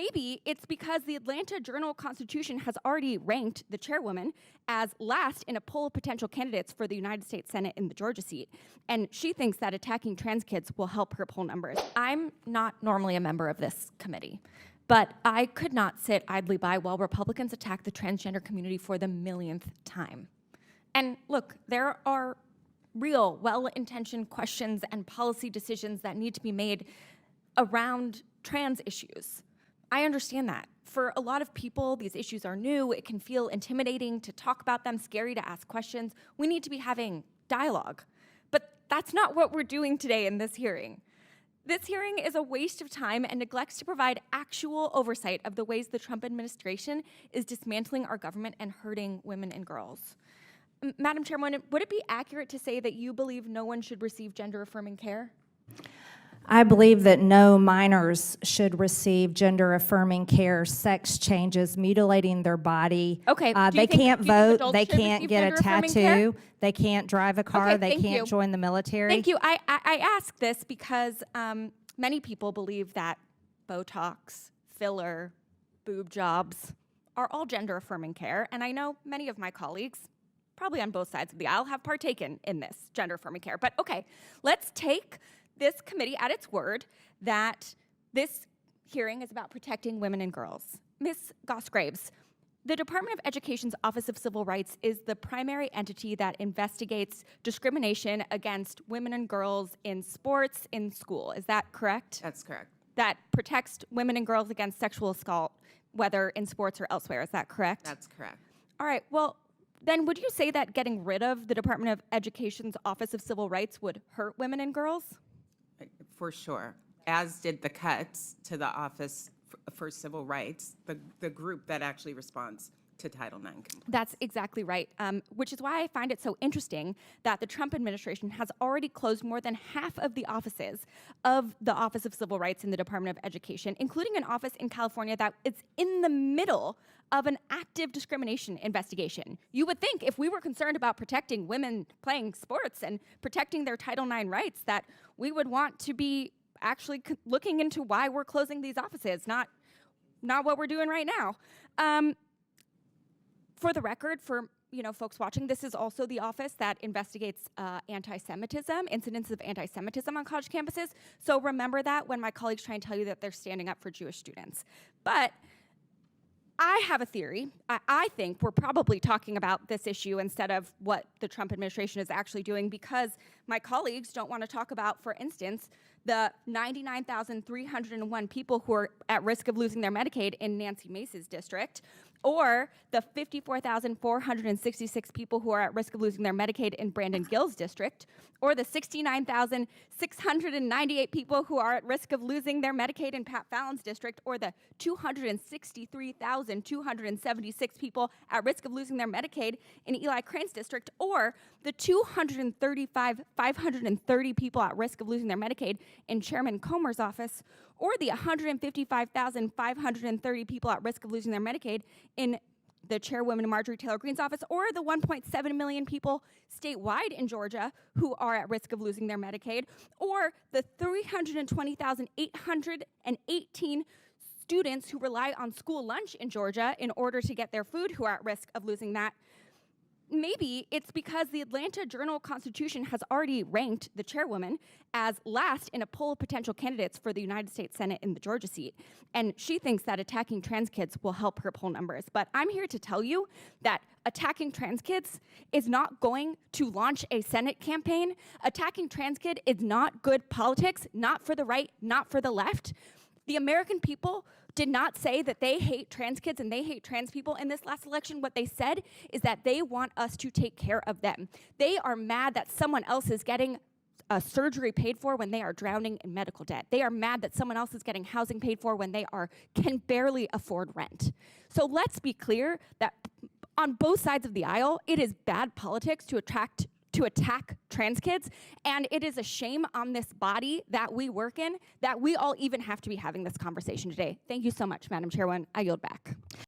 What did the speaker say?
Maybe it's because the Atlanta Journal-Constitution has already ranked the chairwoman as last in a poll of potential candidates for the United States Senate in the Georgia seat, and she thinks that attacking trans kids will help her poll numbers. I'm not normally a member of this committee, but I could not sit idly by while Republicans attack the transgender community for the millionth time. And look, there are real, well-intentioned questions and policy decisions that need to be made around trans issues. I understand that. For a lot of people, these issues are new. It can feel intimidating to talk about them, scary to ask questions. We need to be having dialogue. But that's not what we're doing today in this hearing. This hearing is a waste of time and neglects to provide actual oversight of the ways the Trump administration is dismantling our government and hurting women and girls. Madam Chairwoman, would it be accurate to say that you believe no one should receive gender-affirming care? I believe that no minors should receive gender-affirming care, sex changes, mutilating their body. Okay. They can't vote. They should can't receive get a gender-affirming tattoo. They can't drive a car. Okay, they thank can't you. join the military. Thank you. I ask this because many people believe that Botox, filler, boob jobs are all gender-affirming care, and I know many of my colleagues, probably on both sides of the aisle, have partaken in this gender-affirming care. But okay, let's take this committee at its word that this hearing is about protecting women and girls. Ms. Goss-Graves, the Department of Education's Office of Civil Rights is the primary entity that investigates discrimination against women and girls in sports in school. Is that correct? That's correct. That protects women and girls against sexual assault, whether in sports or elsewhere. Is that correct? That's correct. All right. Well, then would you say that getting rid of the Department of Education's Office of Civil Rights would hurt women and girls? For sure, as did the cuts to the Office for Civil Rights, the group that actually responds to Title IX complaints. That's exactly right, which is why I find it so interesting that the Trump administration has already closed more than half of the offices of the Office of Civil Rights in the Department of Education, including an office in California that is in the middle of an active discrimination investigation. You would think if we were concerned about protecting women playing sports and protecting their Title IX rights that we would want to be actually looking into why we're closing these offices, not what we're doing right now. For the record, for folks watching, this is also the office that investigates anti-Semitism, incidents of anti-Semitism on college campuses. So remember that when my colleagues try and tell you that they're standing up for Jewish students. But I have a theory. I think we're probably talking about this issue instead of what the Trump administration is actually doing because my colleagues don't want to talk about, for instance, the 99,301 people who are at risk of losing their Medicaid in Nancy Mace's district, or the 54,466 people who are at risk of losing their Medicaid in Brandon Gill's district, or the 69,698 people who are at risk of losing their Medicaid in Pat Fallon's district, or the 263,276 people at risk of losing their Medicaid in Eli Crane's district, or the 235,530 people at risk of losing their Medicaid in Chairman Comer's office, or the 155,530 people at risk of losing their Medicaid in the Chairwoman Marjorie Taylor Greene's office, or the 1.7 million people statewide in Georgia who are at risk of losing their Medicaid, or the 320,818 students who rely on school lunch in Georgia in order to get their food who are at risk of losing that. Maybe it's because the Atlanta Journal-Constitution has already ranked the chairwoman as last in a poll of potential candidates for the United States Senate in the Georgia seat. And she thinks that attacking trans kids will help her poll numbers. But I'm here to tell you that attacking trans kids is not going to launch a Senate campaign. Attacking trans kid is not good politics, not for the right, not for the left. The American people did not say that they hate trans kids and they hate trans people in this last election. What they said is that they want us to take care of them. They are mad that someone else is getting surgery paid for when they are drowning in medical debt. They are mad that someone else is getting housing paid for when they can barely afford rent. So let's be clear that on both sides of the aisle, it is bad politics to attack trans kids, and it is a shame on this body that we work in that we all even have to be having this conversation today. Thank you so much, Madam Chairwoman. I yield back.